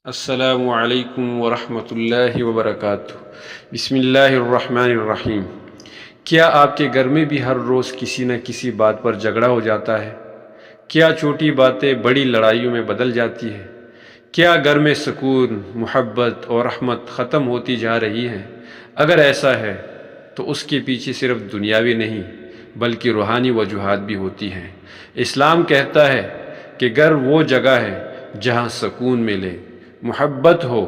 السلام علیکم ورحمۃ اللہ وبرکاتہ۔ بسم اللہ الرحمن الرحیم۔ کیا آپ کے گھر میں بھی ہر روز کسی نہ کسی بات پر جھگڑا ہو جاتا ہے؟ کیا چھوٹی باتیں بڑی لڑائیوں میں بدل جاتی ہیں؟ کیا گھر میں سکون، محبت اور رحمت ختم ہوتی جا رہی ہے؟ اگر ایسا ہے تو اس کے پیچھے صرف دنیاوی نہیں بلکہ روحانی وجوہات بھی ہوتی ہیں۔ اسلام کہتا ہے کہ گھر وہ جگہ ہے جہاں سکون ملے، محبت ہو،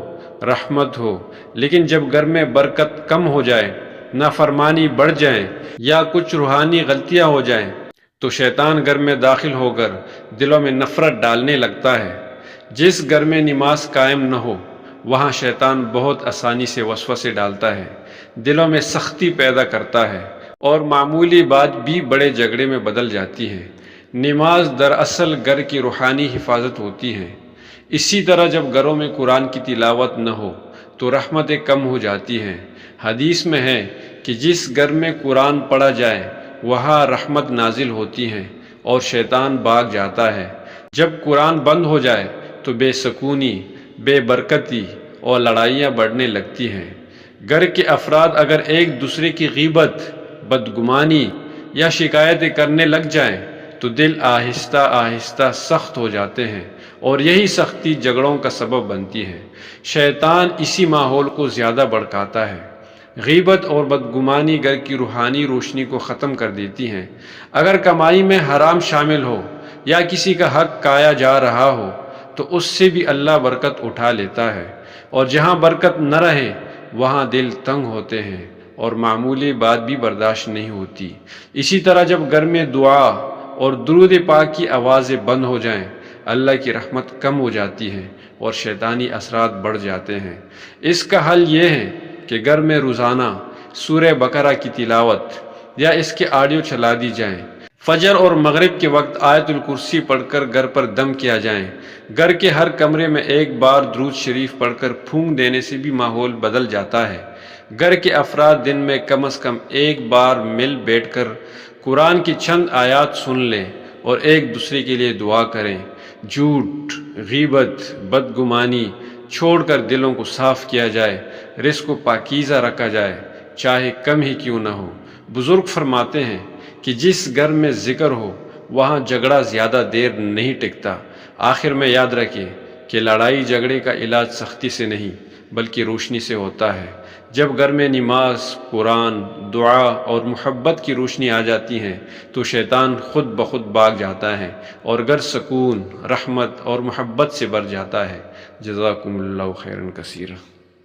رحمت ہو، لیکن جب گھر میں برکت کم ہو جائے، نافرمانی بڑھ جائے یا کچھ روحانی غلطیاں ہو جائیں تو شیطان گھر میں داخل ہو کر دلوں میں نفرت ڈالنے لگتا ہے۔ جس گھر میں نماز قائم نہ ہو وہاں شیطان بہت آسانی سے وسوسے ڈالتا ہے، دلوں میں سختی پیدا کرتا ہے اور معمولی بات بھی بڑے جھگڑے میں بدل جاتی ہے۔ نماز دراصل گھر کی روحانی حفاظت ہوتی ہے۔ اسی طرح جب گھروں میں قرآن کی تلاوت نہ ہو تو رحمتیں کم ہو جاتی ہیں۔ حدیث میں ہے کہ جس گھر میں قرآن پڑھا جائے وہاں رحمت نازل ہوتی ہے اور شیطان بھاگ جاتا ہے۔ جب قرآن بند ہو جائے تو بے سکونی، بے برکتی اور لڑائیاں بڑھنے لگتی ہیں۔ گھر کے افراد اگر ایک دوسرے کی غیبت، بدگمانی یا شکایتیں کرنے لگ جائیں تو دل آہستہ آہستہ سخت ہو جاتے ہیں اور یہی سختی جھگڑوں کا سبب بنتی ہے۔ شیطان اسی ماحول کو زیادہ بھڑکاتا ہے۔ غیبت اور بدگمانی گھر کی روحانی روشنی کو ختم کر دیتی ہیں۔ اگر کمائی میں حرام شامل ہو یا کسی کا حق کھایا جا رہا ہو تو اس سے بھی اللہ برکت اٹھا لیتا ہے، اور جہاں برکت نہ رہے وہاں دل تنگ ہوتے ہیں اور معمولی بات بھی برداشت نہیں ہوتی۔ اسی طرح جب گھر میں دعا اور درود پاک کی آوازیں بند ہو جائیں، اللہ کی رحمت کم ہو جاتی ہے اور شیطانی اثرات بڑھ جاتے ہیں۔ اس کا حل یہ ہے کہ گھر میں روزانہ سورہ بقرہ کی تلاوت یا اس کے آڈیو چلا دی جائیں۔ فجر اور مغرب کے وقت آیت الکرسی پڑھ کر گھر پر دم کیا جائیں۔ گھر کے ہر کمرے میں ایک بار درود شریف پڑھ کر پھونک دینے سے بھی ماحول بدل جاتا ہے۔ گھر کے افراد دن میں کم از کم ایک بار مل بیٹھ کر قرآن کی چند آیات سن لیں اور ایک دوسرے کے لیے دعا کریں۔ جھوٹ، غیبت، بدگمانی چھوڑ کر دلوں کو صاف کیا جائے، رزق کو پاکیزہ رکھا جائے، چاہے کم ہی کیوں نہ ہو۔ بزرگ فرماتے ہیں کہ جس گھر میں ذکر ہو وہاں جھگڑا زیادہ دیر نہیں ٹکتا۔ آخر میں یاد رکھیں کہ لڑائی جھگڑے کا علاج سختی سے نہیں بلکہ روشنی سے ہوتا ہے۔ جب گھر میں نماز، قرآن، دعا اور محبت کی روشنی آ جاتی ہے تو شیطان خود بخود بھاگ جاتا ہے اور گھر سکون، رحمت اور محبت سے بھر جاتا ہے۔ جزاکم اللہ خیرا کثیرا۔